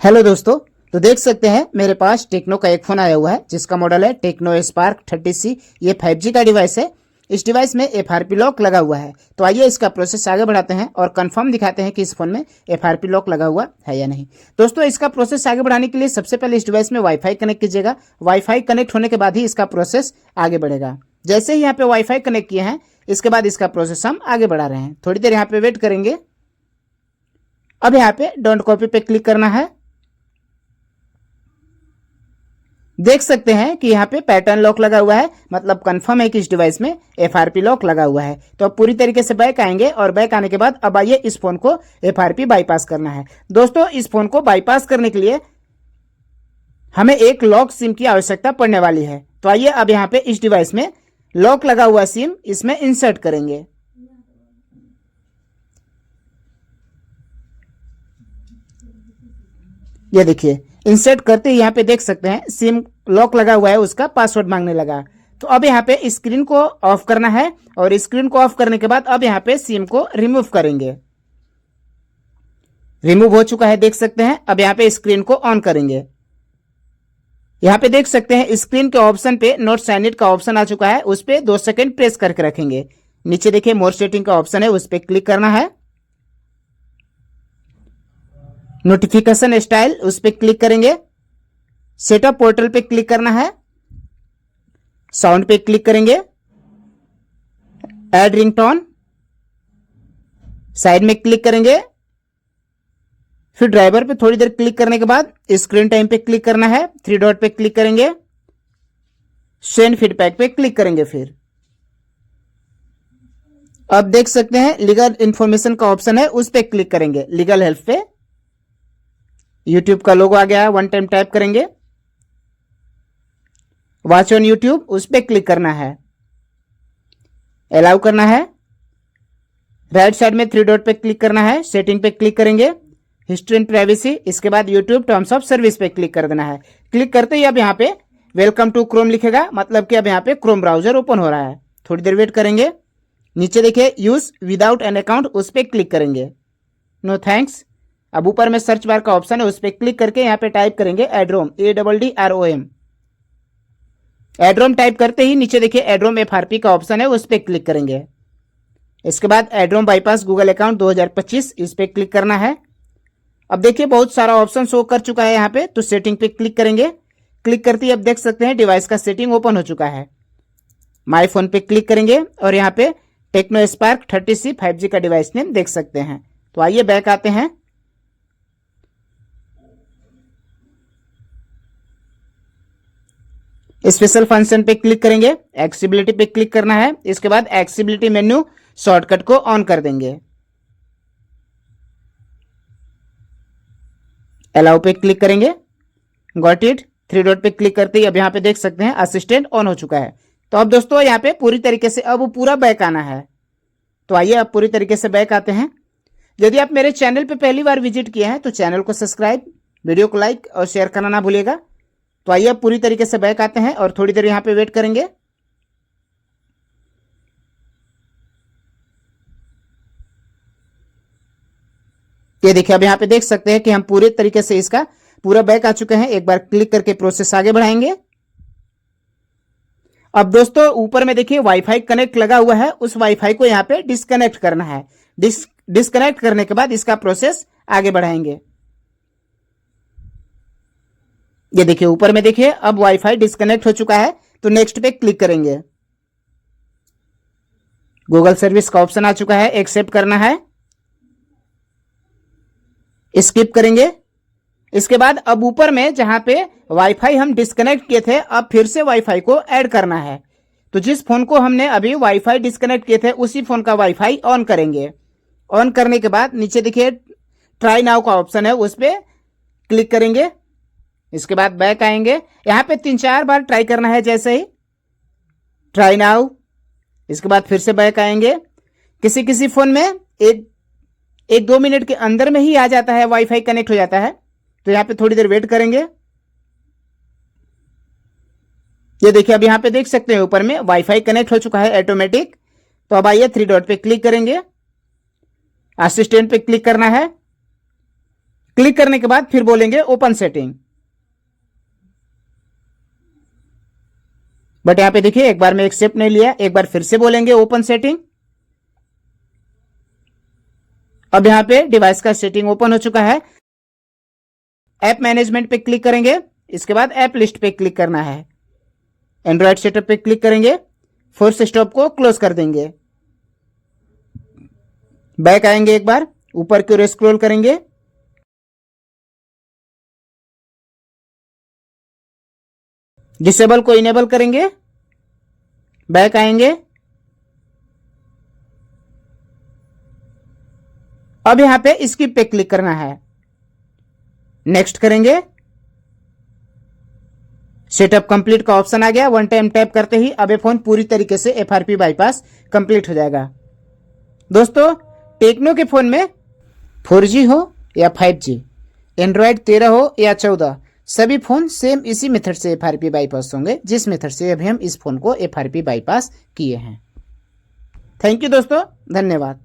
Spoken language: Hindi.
हेलो दोस्तों। तो देख सकते हैं मेरे पास टेक्नो का एक फ़ोन आया हुआ है जिसका मॉडल है टेक्नो स्पार्क 30C। ये 5G का डिवाइस है। इस डिवाइस में FRP लॉक लगा हुआ है। तो आइए इसका प्रोसेस आगे बढ़ाते हैं और कंफर्म दिखाते हैं कि इस फोन में FRP लॉक लगा हुआ है या नहीं। दोस्तों, इसका प्रोसेस आगे बढ़ाने के लिए सबसे पहले इस डिवाइस में वाईफाई कनेक्ट कीजिएगा। वाईफाई कनेक्ट होने के बाद ही इसका प्रोसेस आगे बढ़ेगा। जैसे ही यहाँ पे वाईफाई कनेक्ट किए हैं, इसके बाद इसका प्रोसेस हम आगे बढ़ा रहे हैं। थोड़ी देर यहाँ पे वेट करेंगे। अब यहाँ पे डोंट कॉपी पे क्लिक करना है। देख सकते हैं कि यहाँ पे पैटर्न लॉक लगा हुआ है, मतलब कंफर्म है कि इस डिवाइस में FRP लॉक लगा हुआ है। तो अब पूरी तरीके से बैक आएंगे और बैक आने के बाद अब आइए इस फोन को FRP बाईपास करना है। दोस्तों, इस फोन को बाईपास करने के लिए हमें एक लॉक सिम की आवश्यकता पड़ने वाली है। तो आइए अब यहाँ पे इस डिवाइस में लॉक लगा हुआ सिम इसमें इंसर्ट करेंगे। ये देखिए, इंसर्ट करते ही यहाँ पे देख सकते हैं सिम लॉक लगा हुआ है, उसका पासवर्ड मांगने लगा। तो अब यहाँ पे स्क्रीन को ऑफ करना है और स्क्रीन को ऑफ करने के बाद अब यहाँ पे सिम को रिमूव करेंगे। रिमूव हो चुका है, देख सकते हैं। अब यहाँ पे स्क्रीन को ऑन करेंगे। यहाँ पे देख सकते हैं स्क्रीन के ऑप्शन पे नोट साइन इन का ऑप्शन आ चुका है, उस पर 2 सेकेंड प्रेस करके रखेंगे। नीचे देखिए मोर सेटिंग का ऑप्शन है, उस पर क्लिक करना है। नोटिफिकेशन स्टाइल उस पर क्लिक करेंगे। सेटअप पोर्टल पे क्लिक करना है। साउंड पे क्लिक करेंगे। ऐड रिंगटोन साइड में क्लिक करेंगे। फिर ड्राइवर पे थोड़ी देर क्लिक करने के बाद स्क्रीन टाइम पे क्लिक करना है। 3 डॉट पे क्लिक करेंगे। सेंड फीडबैक पे क्लिक करेंगे। फिर अब देख सकते हैं लीगल इंफॉर्मेशन का ऑप्शन है, उस पर क्लिक करेंगे। लीगल हेल्प पे यूट्यूब का लोगो आ गया है, 1 टाइम टाइप करेंगे। वॉच ऑन यूट्यूब उस पर क्लिक करना है। अलाउ करना है। राइट साइड में 3 डॉट पे क्लिक करना है। सेटिंग पे क्लिक करेंगे। हिस्ट्री एंड प्राइवेसी, इसके बाद यूट्यूब टर्म्स ऑफ सर्विस पे क्लिक कर देना है। क्लिक करते ही अब यहाँ पे वेलकम टू क्रोम लिखेगा, मतलब कि अब यहाँ पे क्रोम ब्राउजर ओपन हो रहा है। थोड़ी देर वेट करेंगे। नीचे देखिए यूज विदाउट एन अकाउंट, उस पर क्लिक करेंगे। No thanks. अब ऊपर में सर्च बार का ऑप्शन है, उस पर क्लिक करके यहाँ पे टाइप करेंगे एड्रोम, ADDROM। एड्रोम टाइप करते ही नीचे देखिए एड्रोम FRP का ऑप्शन है, उस पर क्लिक करेंगे। इसके बाद एड्रोम बाईपास गूगल अकाउंट 2025, इस पर क्लिक करना है। अब देखिए बहुत सारा ऑप्शन शो कर चुका है यहाँ पे, तो सेटिंग पे क्लिक करेंगे। क्लिक करते ही अब देख सकते हैं डिवाइस का सेटिंग ओपन हो चुका है। माई फोन पे क्लिक करेंगे और यहाँ पे टेक्नो स्पार्क 30C 5G का डिवाइस नेम देख सकते हैं। तो आइए बैक आते हैं। स्पेशल फंक्शन पे क्लिक करेंगे। एक्सेसिबिलिटी पे क्लिक करना है। इसके बाद एक्सेसिबिलिटी मेन्यू शॉर्टकट को ऑन कर देंगे। अलाउ पे क्लिक करेंगे। Got it. 3 डॉट पे क्लिक करते ही अब यहाँ पे देख सकते हैं असिस्टेंट ऑन हो चुका है। तो अब दोस्तों यहाँ पे पूरी तरीके से अब पूरा बैक आना है। तो आइए अब पूरी तरीके से बैक आते हैं। यदि आप मेरे चैनल पे पहली बार विजिट किए हैं तो चैनल को सब्सक्राइब, वीडियो को लाइक और शेयर करना ना भूलिएगा। तो आइए अब पूरी तरीके से बैक आते हैं और थोड़ी देर यहाँ पे वेट करेंगे। ये देखिए अब यहाँ पे देख सकते हैं कि हम पूरे तरीके से इसका पूरा बैक आ चुके हैं। एक बार क्लिक करके प्रोसेस आगे बढ़ाएंगे। अब दोस्तों ऊपर में देखिए वाईफाई कनेक्ट लगा हुआ है, उस वाईफाई को यहाँ पे डिस्कनेक्ट करना है। डिस्कनेक्ट करने के बाद इसका प्रोसेस आगे बढ़ाएंगे। ये देखिए ऊपर में देखिए अब वाईफाई डिस्कनेक्ट हो चुका है, तो नेक्स्ट पे क्लिक करेंगे। गूगल सर्विस का ऑप्शन आ चुका है, एक्सेप्ट करना है। स्किप करेंगे। इसके बाद अब ऊपर में जहां पे वाईफाई हम डिस्कनेक्ट किए थे, अब फिर से वाईफाई को ऐड करना है। तो जिस फोन को हमने अभी वाईफाई डिस्कनेक्ट किए थे उसी फोन का वाईफाई ऑन करेंगे। ऑन करने के बाद नीचे देखिए ट्राई नाउ का ऑप्शन है, उस पर क्लिक करेंगे। इसके बाद बैक आएंगे। यहाँ पे 3-4 बार ट्राई करना है, जैसे ही ट्राई नाउ। इसके बाद फिर से बैक आएंगे। किसी किसी फोन में 1-2 मिनट के अंदर में ही आ जाता है, वाईफाई कनेक्ट हो जाता है। तो यहाँ पे थोड़ी देर वेट करेंगे। ये देखिए अब यहाँ पे देख सकते हैं ऊपर में वाईफाई कनेक्ट हो चुका है ऑटोमेटिक। तो अब आइए 3 डॉट पे क्लिक करेंगे। असिस्टेंट पे क्लिक करना है। क्लिक करने के बाद फिर बोलेंगे ओपन सेटिंग। बट यहां पे देखिए एक बार में एक्सेप्ट नहीं लिया, एक बार फिर से बोलेंगे ओपन सेटिंग। अब यहां पे डिवाइस का सेटिंग ओपन हो चुका है। ऐप मैनेजमेंट पे क्लिक करेंगे, इसके बाद ऐप लिस्ट पे क्लिक करना है। एंड्रॉयड सेटअप पे क्लिक करेंगे, फोर्स स्टॉप को क्लोज कर देंगे। बैक आएंगे, एक बार ऊपर की ओर स्क्रॉल करेंगे, डिसेबल को इनेबल करेंगे, बैक आएंगे। अब यहां पे स्किप पे क्लिक करना है, नेक्स्ट करेंगे। सेटअप कंप्लीट का ऑप्शन आ गया। वन टाइम टैप करते ही अब ये फोन पूरी तरीके से FRP बाईपास कंप्लीट हो जाएगा। दोस्तों, टेक्नो के फोन में 4G हो या 5G, एंड्रॉयड 13 हो या 14, सभी फोन सेम इसी मेथड से FRP बाईपास होंगे, जिस मेथड से अभी हम इस फोन को FRP बाईपास किए हैं। थैंक यू दोस्तों, धन्यवाद।